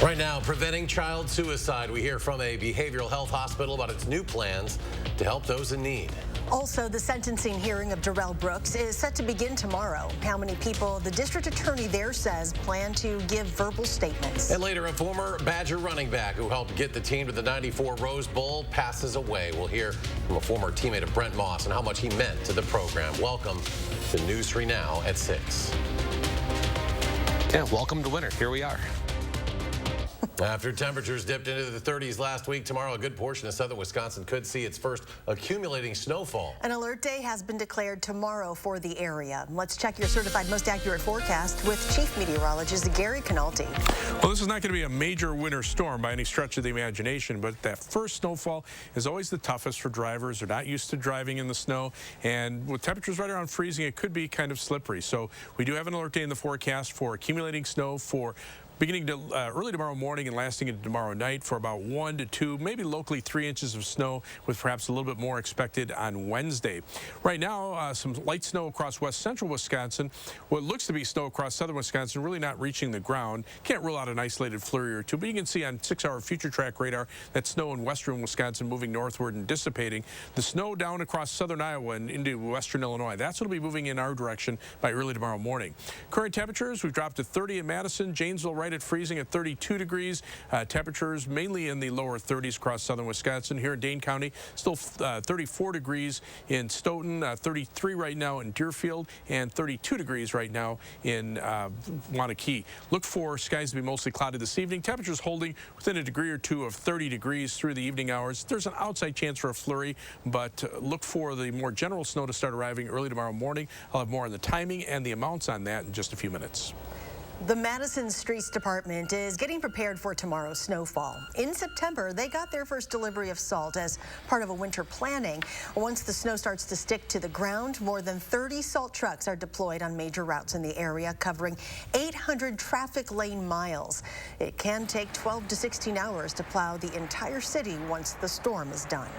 Right now, preventing child suicide. We hear from a behavioral health hospital about its new plans to help those in need. Also, the sentencing hearing of Darrell Brooks is set to begin tomorrow. How many people the district attorney there says plan to give verbal statements. And later, a former Badger running back who helped get the team to the '94 Rose Bowl passes away. We'll hear from a former teammate of Brent Moss and how much he meant to the program. Welcome to News 3 Now at 6. Yeah, welcome to winter. Here we are. After temperatures dipped into the 30s last week, tomorrow a good portion of southern Wisconsin could see its first accumulating snowfall. An alert day has been declared tomorrow for the area. Let's check your certified most accurate forecast with Chief Meteorologist Gary Canalti. Well, this is not going to be a major winter storm by any stretch of the imagination, but that first snowfall is always the toughest for drivers. They're not used to driving in the snow, and with temperatures right around freezing, it could be kind of slippery. So we do have an alert day in the forecast for accumulating snow for beginning to early tomorrow morning and lasting into tomorrow night for about 1 to 2, maybe locally 3 inches of snow, with perhaps a little bit more expected on Wednesday. Right now, some light snow across west central Wisconsin. What looks to be snow across southern Wisconsin really not reaching the ground. Can't rule out an isolated flurry or two, but you can see on 6-hour future track radar that snow in western Wisconsin moving northward and dissipating. The snow down across southern Iowa and into western Illinois, that's what will be moving in our direction by early tomorrow morning. Current temperatures, we've dropped to 30 in Madison, Janesville right at freezing at 32 degrees. Temperatures mainly in the lower 30s across southern Wisconsin. Here in Dane County, still 34 degrees in Stoughton, 33 right now in Deerfield, and 32 degrees right now in Wanakee. Look for skies to be mostly cloudy this evening. Temperatures holding within a degree or two of 30 degrees through the evening hours. There's an outside chance for a flurry, but look for the more general snow to start arriving early tomorrow morning. I'll have more on the timing and the amounts on that in just a few minutes. The Madison Streets Department is getting prepared for tomorrow's snowfall. In September, they got their first delivery of salt as part of a winter planning. Once the snow starts to stick to the ground, more than 30 salt trucks are deployed on major routes in the area, covering 800 traffic lane miles. It can take 12 to 16 hours to plow the entire city once the storm is done.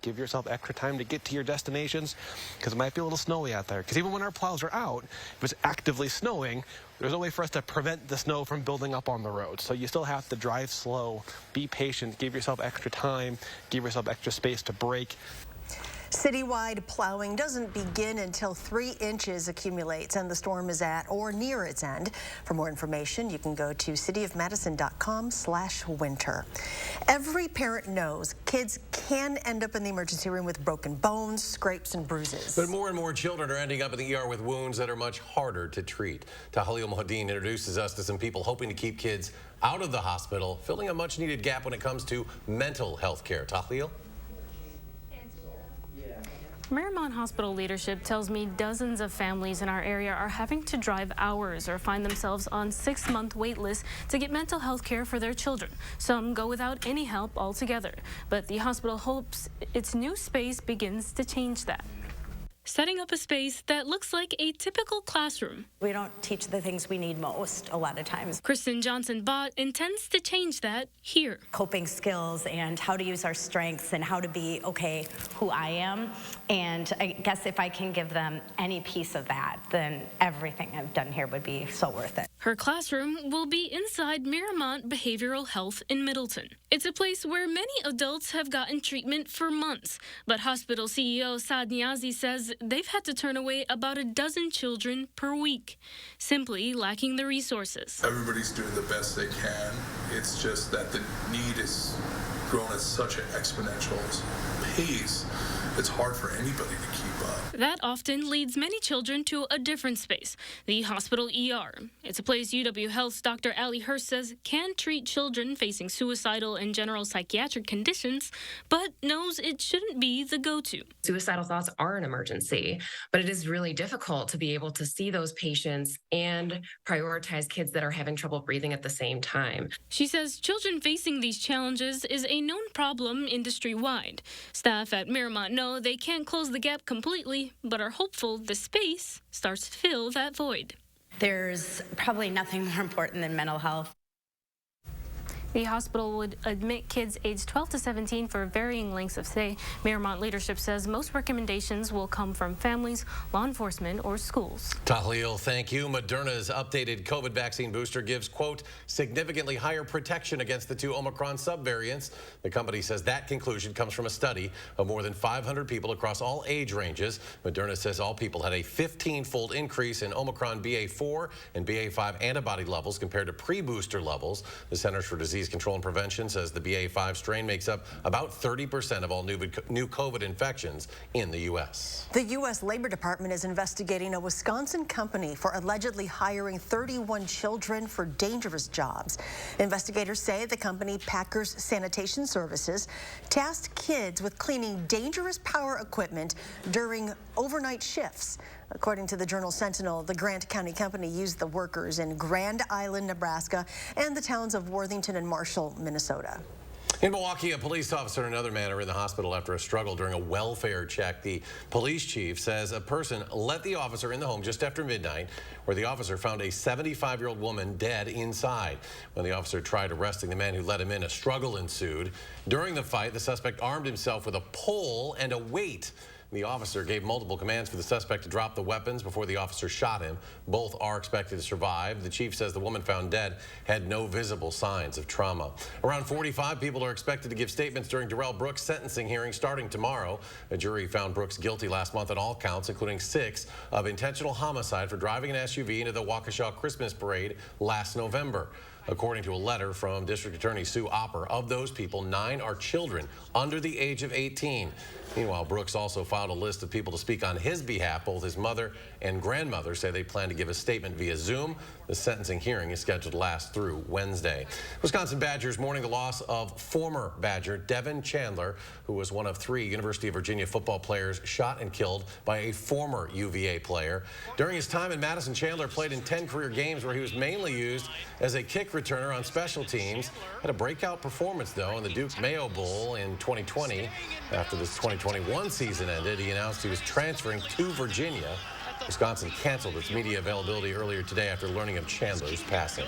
Give yourself extra time to get to your destinations, because it might be a little snowy out there. Because even when our plows are out, if it's actively snowing, there's no way for us to prevent the snow from building up on the road. So you still have to drive slow, be patient, give yourself extra time, give yourself extra space to brake. Citywide plowing doesn't begin until 3 inches accumulates and the storm is at or near its end. For more information, you can go to cityofmadison.com/winter. Every parent knows kids can end up in the emergency room with broken bones, scrapes, and bruises. But more and more children are ending up in the ER with wounds that are much harder to treat. Tahlil Mohadeen introduces us to some people hoping to keep kids out of the hospital, filling a much-needed gap when it comes to mental health care. Tahlil? Marymount Hospital leadership tells me dozens of families in our area are having to drive hours or find themselves on 6-month wait lists to get mental health care for their children. Some go without any help altogether, but the hospital hopes its new space begins to change that. Setting up a space that looks like a typical classroom. We don't teach the things we need most a lot of times. Kristen Johnson-Bott intends to change that here. Coping skills and how to use our strengths and how to be, okay, who I am. And I guess if I can give them any piece of that, then everything I've done here would be so worth it. Her classroom will be inside Marymount Behavioral Health in Middleton. It's a place where many adults have gotten treatment for months, but hospital CEO Saad Niazi says they've had to turn away about a dozen children per week, simply lacking the resources. Everybody's doing the best they can. It's just that the need is grown at such an exponential pace. It's hard for anybody to keep up. That often leads many children to a different space, the hospital ER. It's a place UW Health's Dr. Allie Hurst says can treat children facing suicidal and general psychiatric conditions, but knows it shouldn't be the go-to. Suicidal thoughts are an emergency, but it is really difficult to be able to see those patients and prioritize kids that are having trouble breathing at the same time. She says children facing these challenges is a known problem industry-wide. Staff at Marymount know they can't close the gap completely, but are hopeful the space starts to fill that void. There's probably nothing more important than mental health. The hospital would admit kids aged 12 to 17 for varying lengths of stay. Marymount leadership says most recommendations will come from families, law enforcement, or schools. Tahlil, thank you. Moderna's updated COVID vaccine booster gives, quote, significantly higher protection against the two Omicron subvariants. The company says that conclusion comes from a study of more than 500 people across all age ranges. Moderna says all people had a 15-fold increase in Omicron BA4 and BA5 antibody levels compared to pre-booster levels. The Centers for Disease Control and Prevention says the BA5 strain makes up about 30% of all new COVID infections in the U.S. The U.S. Labor Department is investigating a Wisconsin company for allegedly hiring 31 children for dangerous jobs. Investigators say the company, Packers Sanitation Services, tasked kids with cleaning dangerous power equipment during overnight shifts. According to the Journal Sentinel, the Grant County company used the workers in Grand Island, Nebraska, and the towns of Worthington and Marshall, Minnesota. In Milwaukee, a police officer and another man are in the hospital after a struggle during a welfare check. The police chief says a person let the officer in the home just after midnight, where the officer found a 75-year-old woman dead inside. When the officer tried arresting the man who let him in, a struggle ensued. During the fight, the suspect armed himself with a pole and a weight. The officer gave multiple commands for the suspect to drop the weapons before the officer shot him. Both are expected to survive. The chief says the woman found dead had no visible signs of trauma. Around 45 people are expected to give statements during Darrell Brooks' sentencing hearing starting tomorrow. A jury found Brooks guilty last month on all counts, including 6 of intentional homicide for driving an SUV into the Waukesha Christmas parade last November. According to a letter from District Attorney Sue Opper, of those people, 9 are children under the age of 18. Meanwhile, Brooks also filed a list of people to speak on his behalf. Both his mother and grandmother say they plan to give a statement via Zoom. The sentencing hearing is scheduled to last through Wednesday. Wisconsin Badgers mourning the loss of former Badger Devin Chandler, who was one of 3 University of Virginia football players shot and killed by a former UVA player. During his time in Madison, Chandler played in 10 career games where he was mainly used as a kick returner on special teams. Had a breakout performance, though, in the Duke Mayo Bowl in 2020. After this 2021 season ended, he announced he was transferring to Virginia. Wisconsin canceled its media availability earlier today after learning of Chandler's passing.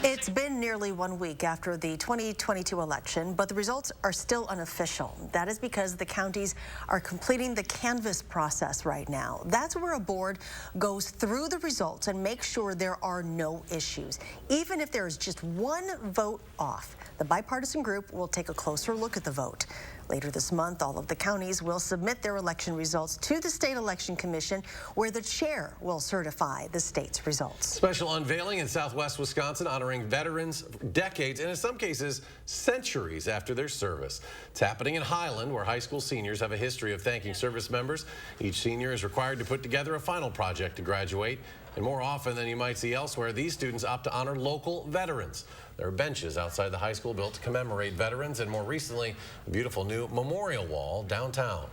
It's been nearly 1 week after the 2022 election, but the results are still unofficial. That is because the counties are completing the canvass process right now. That's where a board goes through the results and makes sure there are no issues. Even if there is just one vote off, the bipartisan group will take a closer look at the vote. Later this month, all of the counties will submit their election results to the State Election Commission, where the chair will certify the state's results. Special unveiling in southwest Wisconsin honoring veterans decades and in some cases centuries after their service. It's happening in Highland, where high school seniors have a history of thanking service members. Each senior is required to put together a final project to graduate. And more often than you might see elsewhere, these students opt to honor local veterans. There are benches outside the high school built to commemorate veterans, and more recently, a beautiful new memorial wall downtown.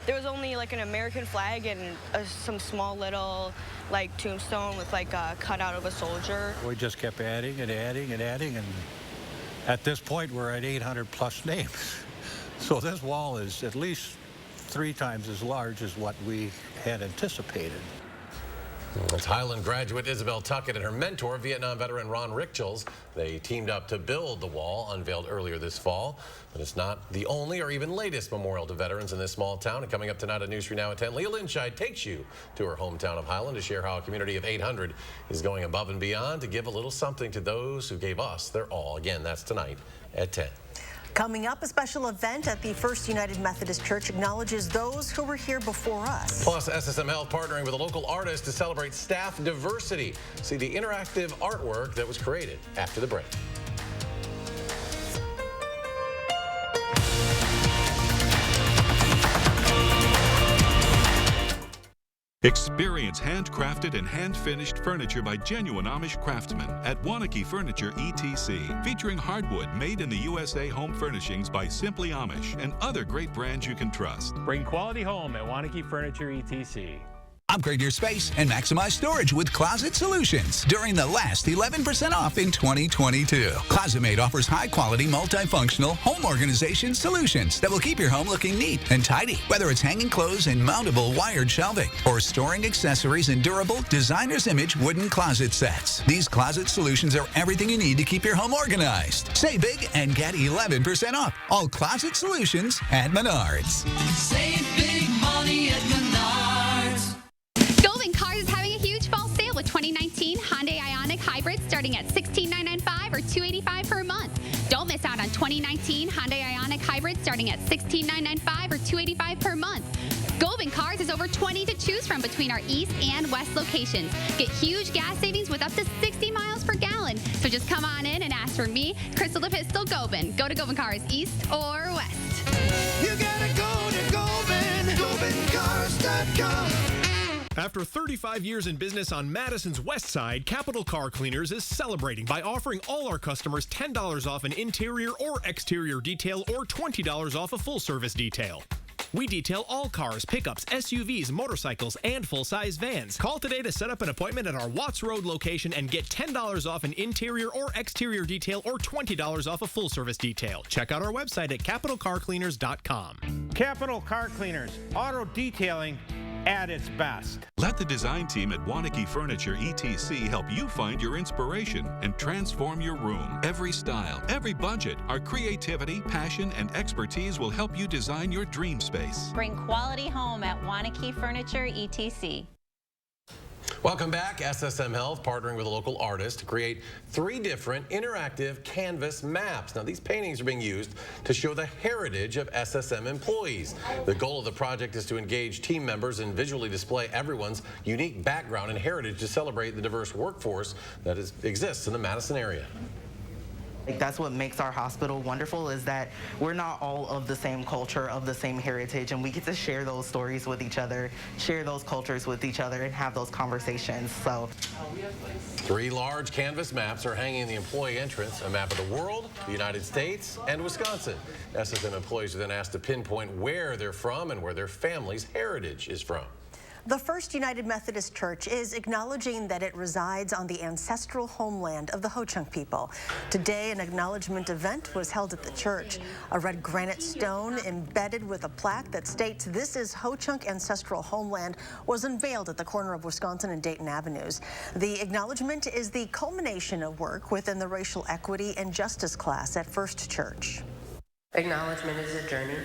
There was only like an American flag and some small little like tombstone with like a cutout of a soldier. We just kept adding and adding and adding, and at this point we're at 800 plus names. So this wall is at least 3 times as large as what we had anticipated. It's Highland graduate Isabel Tuckett and her mentor, Vietnam veteran Ron Richels. They teamed up to build the wall, unveiled earlier this fall. But it's not the only or even latest memorial to veterans in this small town. And coming up tonight on News 3 Now at 10, Leah Linscheid takes you to her hometown of Highland to share how a community of 800 is going above and beyond to give a little something to those who gave us their all. Again, that's tonight at 10. Coming up, a special event at the First United Methodist Church acknowledges those who were here before us. Plus, SSM Health partnering with a local artist to celebrate staff diversity. See the interactive artwork that was created after the break. Experience handcrafted and hand-finished furniture by genuine Amish craftsmen at Wanakee Furniture ETC, featuring hardwood made in the USA home furnishings by Simply Amish and other great brands you can trust. Bring quality home at Wanakee Furniture ETC. Upgrade your space and maximize storage with Closet Solutions during the last 11% off in 2022. ClosetMate offers high-quality, multifunctional home organization solutions that will keep your home looking neat and tidy, whether it's hanging clothes in mountable wired shelving or storing accessories in durable designer's image wooden closet sets. These Closet Solutions are everything you need to keep your home organized. Save big and get 11% off all Closet Solutions at Menards. Save big money at Menards. Golden Cars is having a huge fall sale with 2019 Hyundai Ioniq Hybrid starting at $16,995 or $285 per month. Don't miss out on 2019 Hyundai Ioniq Hybrid starting at $16,995 or $285 per month. Golden Cars has over 20 to choose from between our east and west locations. Get huge gas savings with up to 60 miles per gallon. So just come on in and ask for me, Crystal the Pistol Gobin. Go to Gobin Cars east or west. You gotta go to Gobin, GobinCars.com. After 35 years in business on Madison's west side, Capital Car Cleaners is celebrating by offering all our customers $10 off an interior or exterior detail or $20 off a full-service detail. We detail all cars, pickups, SUVs, motorcycles, and full-size vans. Call today to set up an appointment at our Watts Road location and get $10 off an interior or exterior detail or $20 off a full-service detail. Check out our website at capitalcarcleaners.com. Capital Car Cleaners, auto detailing at its best. Let the design team at Wanakee Furniture ETC help you find your inspiration and transform your room. Every style, every budget, our creativity, passion, and expertise will help you design your dream space. Bring quality home at Wanakee Furniture ETC. Welcome back. SSM Health partnering with a local artist to create 3 different interactive canvas maps. Now, these paintings are being used to show the heritage of SSM employees. The goal of the project is to engage team members and visually display everyone's unique background and heritage to celebrate the diverse workforce that exists in the Madison area. That's what makes our hospital wonderful, is that we're not all of the same culture, of the same heritage, and we get to share those stories with each other, share those cultures with each other, and have those conversations. So 3 large canvas maps are hanging in the employee entrance, a map of the world, the United States, and Wisconsin. SSM employees are then asked to pinpoint where they're from and where their family's heritage is from. The First United Methodist Church is acknowledging that it resides on the ancestral homeland of the Ho-Chunk people. Today, an acknowledgement event was held at the church. A red granite stone embedded with a plaque that states this is Ho-Chunk ancestral homeland was unveiled at the corner of Wisconsin and Dayton Avenues. The acknowledgement is the culmination of work within the racial equity and justice class at First Church. Acknowledgement is a journey.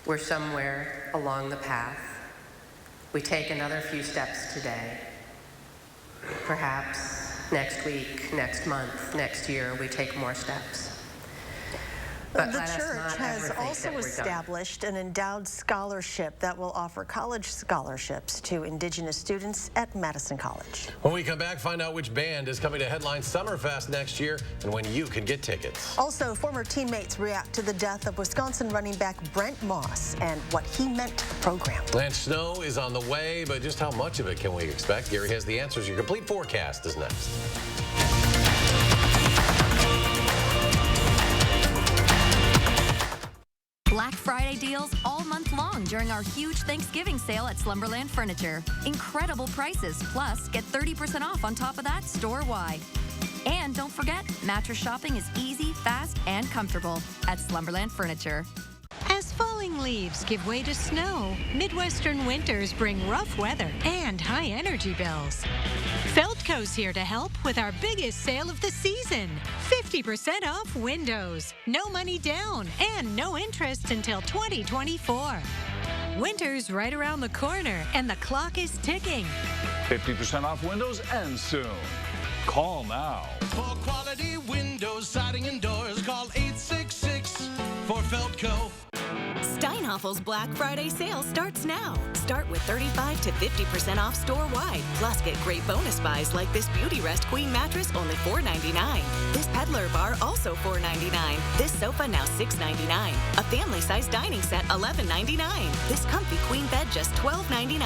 We're somewhere along the path. We take another few steps today. Perhaps next week, next month, next year, we take more steps. But the church has also established an endowed scholarship that will offer college scholarships to Indigenous students at Madison College. When we come back, find out which band is coming to headline Summerfest next year and when you can get tickets. Also, former teammates react to the death of Wisconsin running back Brent Moss and what he meant to the program. And snow is on the way, but just how much of it can we expect? Gary has the answers. Your complete forecast is next. Black Friday deals all month long during our huge Thanksgiving sale at Slumberland Furniture. Incredible prices, plus get 30% off on top of that store-wide. And don't forget, mattress shopping is easy, fast, and comfortable at Slumberland Furniture. As falling leaves give way to snow, Midwestern winters bring rough weather and high energy bills. Feldco's here to help with our biggest sale of the season. 50% off windows, no money down, and no interest until 2024. Winter's right around the corner, and the clock is ticking. 50% off windows ends soon. Call now. For quality windows, siding, and doors, call 866 for Feldco. Steinhaffel's Black Friday sale starts now. Start with 35 to 50% off store-wide. Plus, get great bonus buys like this Beauty Rest Queen mattress, only $4.99. This Peddler bar, also $4.99. This sofa, now $6.99. A family-size dining set, $11.99. This comfy queen bed, just $12.99.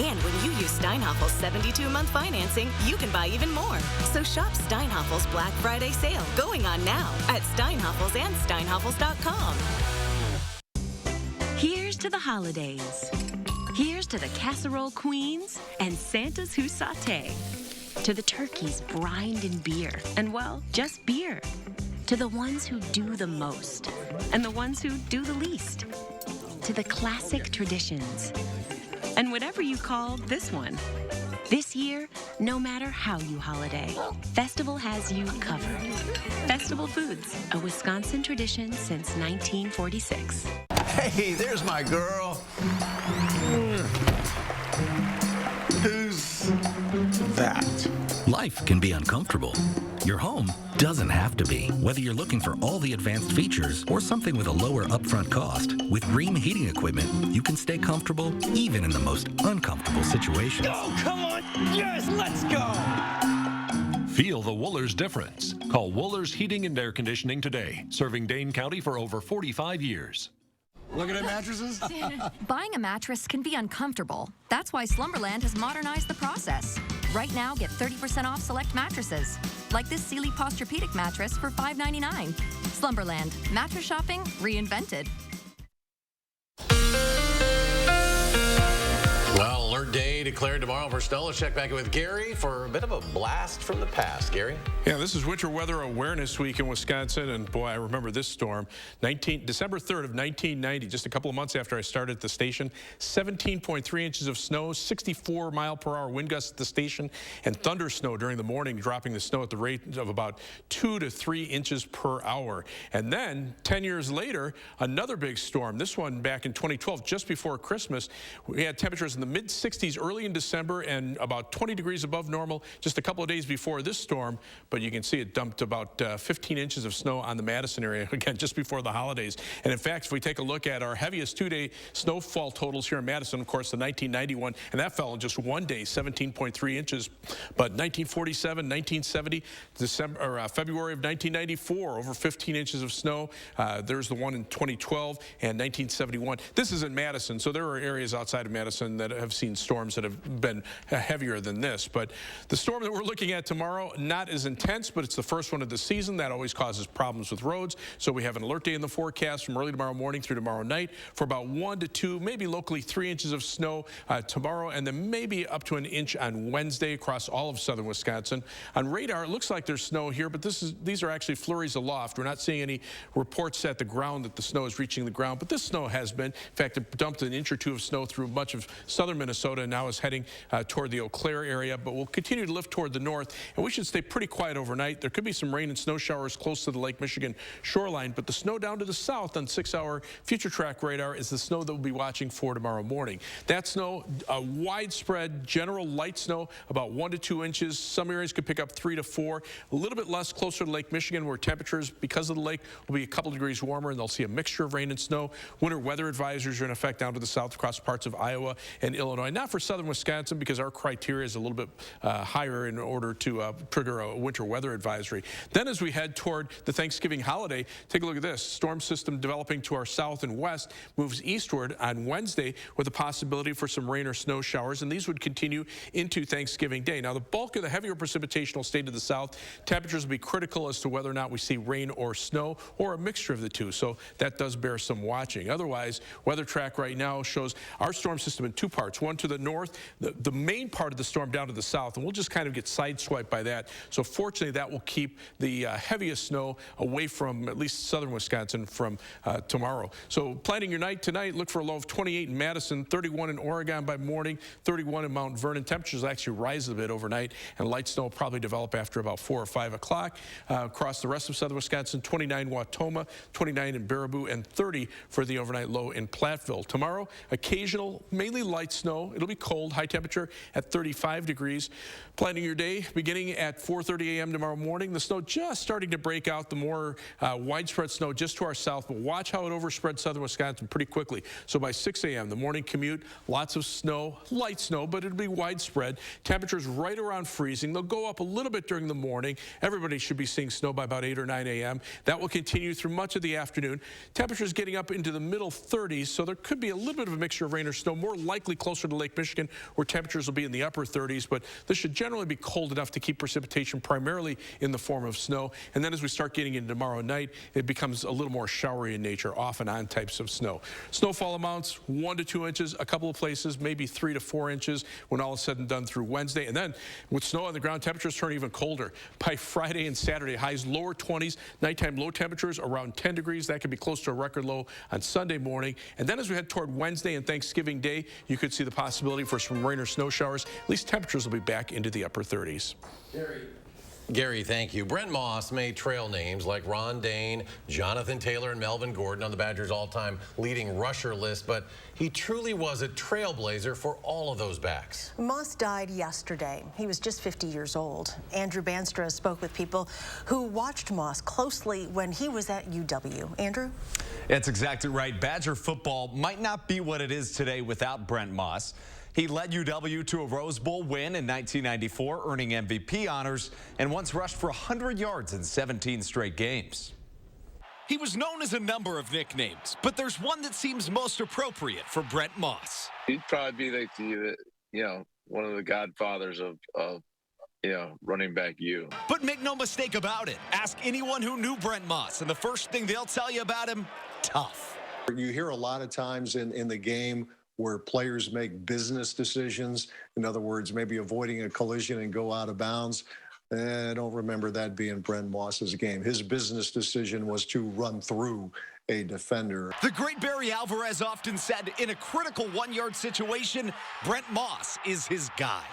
And when you use Steinhaffel's 72-month financing, you can buy even more. So shop Steinhaffel's Black Friday sale, going on now at Steinhaffel's and Steinhaffels.com. Here's to the holidays. Here's to the casserole queens and Santas who saute. To the turkeys brined in beer, and well, just beer. To the ones who do the most, and the ones who do the least. To the classic traditions, and whatever you call this one. This year, no matter how you holiday, Festival has you covered. Festival Foods, a Wisconsin tradition since 1946. Hey, there's my girl. Who's that? Life can be uncomfortable. Your home doesn't have to be. Whether you're looking for all the advanced features or something with a lower upfront cost, with Rheem heating equipment, you can stay comfortable even in the most uncomfortable situations. Oh, come on. Yes, let's go. Feel the Wohlers difference. Call Wohlers Heating and Air Conditioning today, serving Dane County for over 45 years. Looking at mattresses? Buying a mattress can be uncomfortable. That's why Slumberland has modernized the process. Right now, get 30% off select mattresses, like this Sealy Posturepedic mattress for $5.99. Slumberland, mattress shopping reinvented. Well, alert day declared tomorrow for snow. Let's check back in with Gary for a bit of a blast from the past. Gary? Yeah, this is Winter Weather Awareness Week in Wisconsin, and boy, I remember this storm. December 3rd of 1990, just a couple of months after I started at the station, 17.3 inches of snow, 64-mile-per-hour wind gusts at the station, and thunder snow during the morning, dropping the snow at the rate of about 2 to 3 inches per hour. And then, 10 years later, another big storm. This one back in 2012, just before Christmas. We had temperatures in the mid-60s early in December and about 20 degrees above normal just a couple of days before this storm. But you can see it dumped about 15 inches of snow on the Madison area, again, just before the holidays. And in fact, if we take a look at our heaviest two-day snowfall totals here in Madison, of course, the 1991, and that fell in just one day, 17.3 inches. But 1947, 1970, February of 1994, over 15 inches of snow. There's the one in 2012 and 1971. This is in Madison, so there are areas outside of Madison that have seen storms that have been heavier than this. But the storm that we're looking at tomorrow, not as intense, but it's the first one of the season. That always causes problems with roads. So we have an alert day in the forecast from early tomorrow morning through tomorrow night for about 1 to 2, maybe locally 3 inches of snow tomorrow, and then maybe up to an inch on Wednesday across all of southern Wisconsin. On radar, it looks like there's snow here, but these are actually flurries aloft. We're not seeing any reports at the ground that the snow is reaching the ground, but this snow has been. In fact, it dumped an inch or two of snow through much of southern Minnesota and now is heading toward the Eau Claire area, but we'll continue to lift toward the north, and we should stay pretty quiet overnight. There could be some rain and snow showers close to the Lake Michigan shoreline, but the snow down to the south on 6-hour future track radar is the snow that we'll be watching for tomorrow morning. That snow, widespread general light snow, about 1 to 2 inches. Some areas could pick up 3 to 4. A little bit less closer to Lake Michigan, where temperatures, because of the lake, will be a couple degrees warmer, and they'll see a mixture of rain and snow. Winter weather advisories are in effect down to the south across parts of Iowa and Illinois. Not for southern Wisconsin, because our criteria is a little bit higher in order to trigger a winter weather advisory. Then as we head toward the Thanksgiving holiday, take a look at this. Storm system developing to our south and west moves eastward on Wednesday with a possibility for some rain or snow showers, and these would continue into Thanksgiving Day. Now, the bulk of the heavier precipitation will stay to the south. Temperatures will be critical as to whether or not we see rain or snow or a mixture of the two, so that does bear some watching. Otherwise, weather track right now shows our storm system in two parts. One to the north, the main part of the storm down to the south, and we'll just kind of get sideswiped by that. So fortunately, that will keep the heaviest snow away from at least southern Wisconsin from tomorrow. So planning your night tonight, look for a low of 28 in Madison, 31 in Oregon by morning, 31 in Mount Vernon. Temperatures actually rise a bit overnight, and light snow will probably develop after about 4 or 5 o'clock. Across the rest of southern Wisconsin, 29 Wautoma, 29 in Baraboo, and 30 for the overnight low in Platteville. Tomorrow, occasional, mainly light snow. It'll be cold, high temperature at 35 degrees. Planning your day beginning at 4:30 a.m. tomorrow morning. The snow just starting to break out, the more widespread snow just to our south, but watch how it overspreads southern Wisconsin pretty quickly. So by 6 a.m., the morning commute, lots of snow, light snow, but it'll be widespread. Temperatures right around freezing. They'll go up a little bit during the morning. Everybody should be seeing snow by about 8 or 9 a.m. That will continue through much of the afternoon. Temperatures getting up into the middle 30s, so there could be a little bit of a mixture of rain or snow, more likely closer to Lake Michigan, where temperatures will be in the upper 30s, but this should generally be cold enough to keep precipitation primarily in the form of snow. And then as we start getting into tomorrow night, it becomes a little more showery in nature, off and on types of snow. Snowfall amounts 1 to 2 inches, a couple of places, maybe 3 to 4 inches when all is said and done through Wednesday. And then with snow on the ground, temperatures turn even colder. By Friday and Saturday, highs lower 20s, nighttime low temperatures around 10 degrees. That could be close to a record low on Sunday morning. And then as we head toward Wednesday and Thanksgiving Day, you could see the possibility for some rain or snow showers. At least temperatures will be back into the upper 30s. Gary, thank you. Brent Moss may trail names like Ron Dane, Jonathan Taylor, and Melvin Gordon on the Badgers' all-time leading rusher list, but he truly was a trailblazer for all of those backs. Moss died yesterday. He was just 50 years old. Andrew Banstra spoke with people who watched Moss closely when he was at UW. Andrew? That's exactly right. Badger football might not be what it is today without Brent Moss. He led UW to a Rose Bowl win in 1994, earning MVP honors, and once rushed for 100 yards in 17 straight games. He was known as a number of nicknames, but there's one that seems most appropriate for Brent Moss. He'd probably be like one of the godfathers of running back U. But make no mistake about it. Ask anyone who knew Brent Moss, and the first thing they'll tell you about him, tough. You hear a lot of times in the game where players make business decisions. In other words, maybe avoiding a collision and go out of bounds. I don't remember that being Brent Moss's game. His business decision was to run through a defender. The great Barry Alvarez often said, in a critical one-yard situation, Brent Moss is his guy.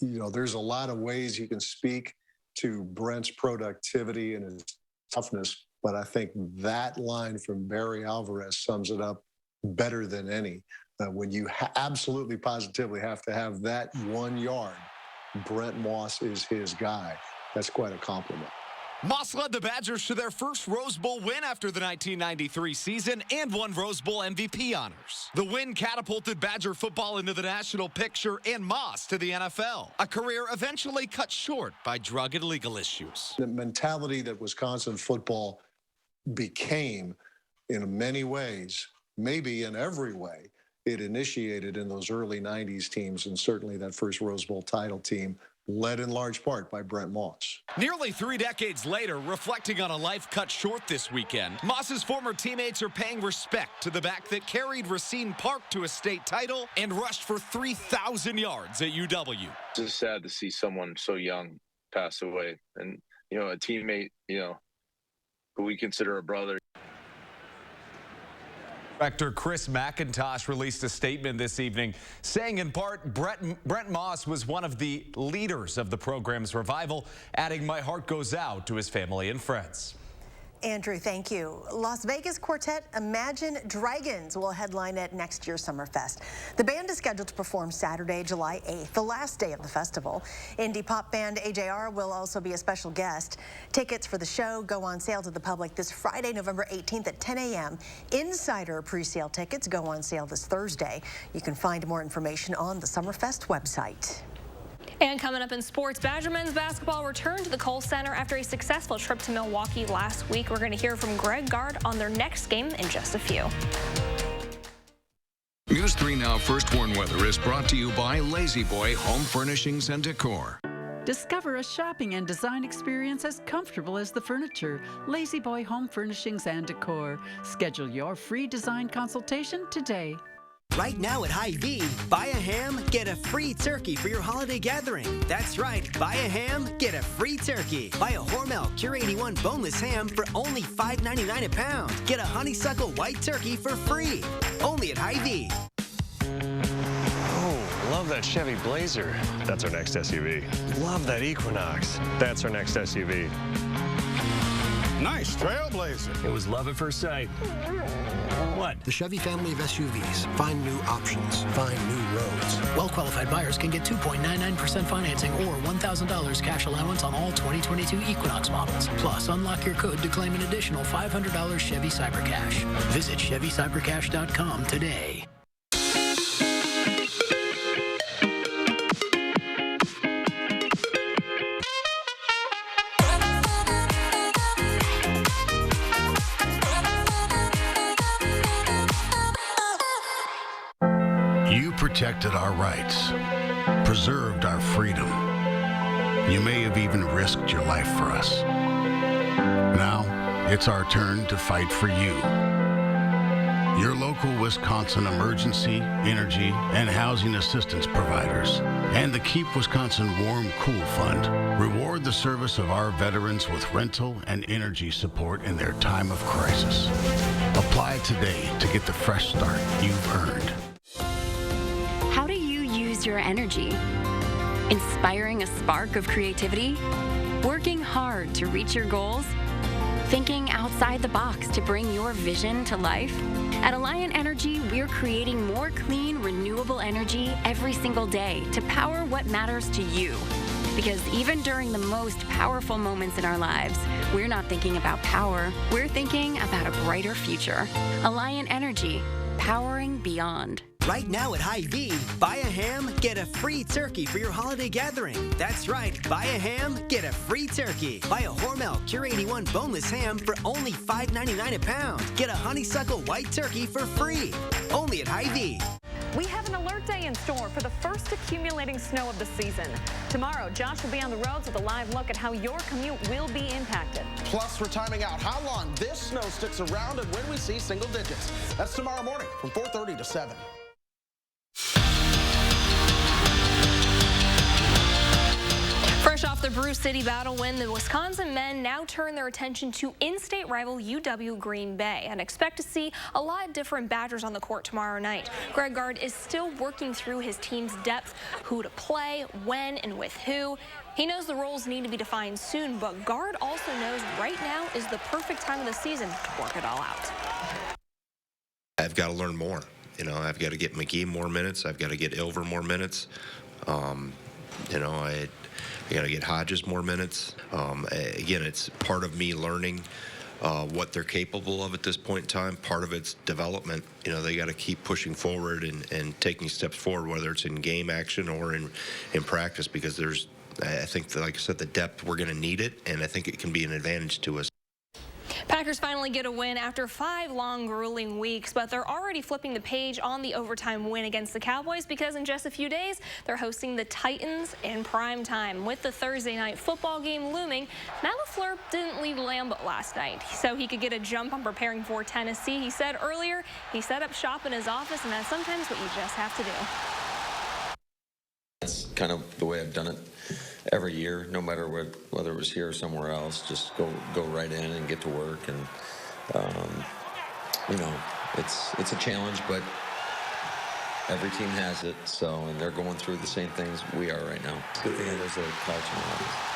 There's a lot of ways you can speak to Brent's productivity and his toughness, but I think that line from Barry Alvarez sums it up better than any. When you absolutely positively have to have that 1 yard, Brent Moss is his guy. That's quite a compliment. Moss led the Badgers to their first Rose Bowl win after the 1993 season and won Rose Bowl MVP honors. The win catapulted Badger football into the national picture and Moss to the NFL, a career eventually cut short by drug and legal issues. The mentality that Wisconsin football became in many ways, maybe in every way, it initiated in those early 90s teams, and certainly that first Rose Bowl title team, led in large part by Brent Moss. Nearly 3 decades later, reflecting on a life cut short this weekend, Moss's former teammates are paying respect to the back that carried Racine Park to a state title and rushed for 3,000 yards at UW. It's just sad to see someone so young pass away, and a teammate, who we consider a brother. Director Chris McIntosh released a statement this evening saying in part Brent Moss was one of the leaders of the program's revival, adding, "My heart goes out to his family and friends." Andrew, thank you. Las Vegas quartet Imagine Dragons will headline at next year's Summerfest. The band is scheduled to perform Saturday, July 8th, the last day of the festival. Indie pop band AJR will also be a special guest. Tickets for the show go on sale to the public this Friday, November 18th at 10 a.m. Insider pre-sale tickets go on sale this Thursday. You can find more information on the Summerfest website. And coming up in sports, Badger men's basketball returned to the Kohl Center after a successful trip to Milwaukee last week. We're going to hear from Greg Gard on their next game in just a few. News 3 Now First Warn Weather is brought to you by Lazy Boy Home Furnishings and Decor. Discover a shopping and design experience as comfortable as the furniture. Lazy Boy Home Furnishings and Decor. Schedule your free design consultation today. Right now at Hy-Vee, buy a ham, get a free turkey for your holiday gathering. That's right, buy a ham, get a free turkey. Buy a Hormel Cure 81 boneless ham for only $5.99 a pound. Get a honeysuckle white turkey for free. Only at Hy-Vee. Oh, love that Chevy Blazer. That's our next SUV. Love that Equinox. That's our next SUV. Nice Trailblazer. It was love at first sight. What? The Chevy family of SUVs. Find new options. Find new roads. Well-qualified buyers can get 2.99% financing or $1,000 cash allowance on all 2022 Equinox models. Plus, unlock your code to claim an additional $500 Chevy Cybercash. Visit ChevyCybercash.com today. protected our rights, preserved our freedom. You may have even risked your life for us. Now, it's our turn to fight for you. Your local Wisconsin emergency, energy, and housing assistance providers, and the Keep Wisconsin Warm Cool Fund reward the service of our veterans with rental and energy support in their time of crisis. Apply today to get the fresh start you've earned. How do you use your energy? Inspiring a spark of creativity? Working hard to reach your goals? Thinking outside the box to bring your vision to life? At Alliant Energy, we're creating more clean, renewable energy every single day to power what matters to you. Because even during the most powerful moments in our lives, we're not thinking about power, we're thinking about a brighter future. Alliant Energy, powering beyond. Right now at Hy-Vee, buy a ham, get a free turkey for your holiday gathering. That's right, buy a ham, get a free turkey. Buy a Hormel Cure 81 boneless ham for only $5.99 a pound. Get a honeysuckle white turkey for free. Only at Hy-Vee. We have an alert day in store for the first accumulating snow of the season. Tomorrow, Josh will be on the roads with a live look at how your commute will be impacted. Plus, we're timing out how long this snow sticks around and when we see single digits. That's tomorrow morning from 4:30 to 7. Fresh off the Brew City battle win, the Wisconsin men now turn their attention to in-state rival UW Green Bay and expect to see a lot of different Badgers on the court tomorrow night. Greg Gard is still working through his team's depth, who to play, when, and with who. He knows the roles need to be defined soon, but Gard also knows right now is the perfect time of the season to work it all out. I've got to learn more. You know, I've got to get McGee more minutes. I've got to get Ilver more minutes. You know, I got to get Hodges more minutes. Again, it's part of me learning what they're capable of at this point in time. Part of it's development. You know, they got to keep pushing forward and taking steps forward, whether it's in game action or in practice, because there's, I think, like I said, the depth, we're going to need it, and I think it can be an advantage to us. Packers finally get a win after 5 long, grueling weeks, but they're already flipping the page on the overtime win against the Cowboys because in just a few days, they're hosting the Titans in prime time. With the Thursday night football game looming, Matt LaFleur didn't leave Lambeau last night so he could get a jump on preparing for Tennessee. He said earlier he set up shop in his office, and that's sometimes what you just have to do. That's kind of the way I've done it every year, no matter whether it was here or somewhere else. Just go right in and get to work, and you know, it's a challenge, but every team has it. So, and they're going through the same things we are right now. It's a good thing there's a couch in the office.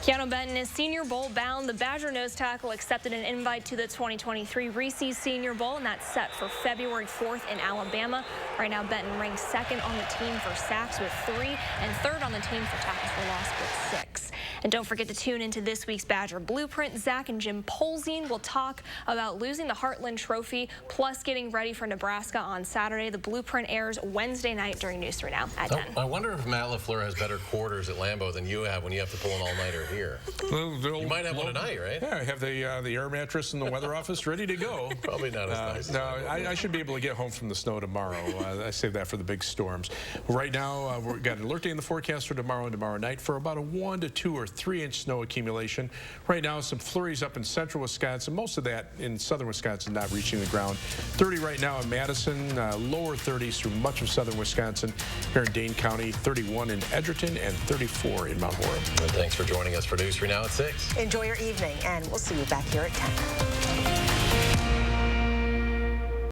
Keanu Benton is Senior Bowl bound. The Badger nose tackle accepted an invite to the 2023 Reese's Senior Bowl, and that's set for February 4th in Alabama. Right now, Benton ranks 2nd on the team for sacks with 3 and 3rd on the team for tackles for loss with 6. And don't forget to tune into this week's Badger Blueprint. Zach and Jim Polzien will talk about losing the Heartland Trophy, plus getting ready for Nebraska on Saturday. The Blueprint airs Wednesday night during News 3 Now at 10. I wonder if Matt LaFleur has better quarters at Lambeau than you have when you have to pull an all-nighter here. You might have one tonight, right? Yeah, I have the air mattress in the weather office ready to go. Probably not as nice. No, I should be able to get home from the snow tomorrow. I saved that for the big storms. Right now, we've got an alert day in the forecast for tomorrow and tomorrow night for about a 1 to 2 or 3 inch snow accumulation. Right now, some flurries up in central Wisconsin. Most of that in southern Wisconsin not reaching the ground. 30 right now in Madison, lower 30s through much of southern Wisconsin. Here in Dane County, 31 in Edgerton, and 34 in Mount Horeb. Well, thanks for joining us for News 3 Now at 6. Enjoy your evening, and we'll see you back here at 10.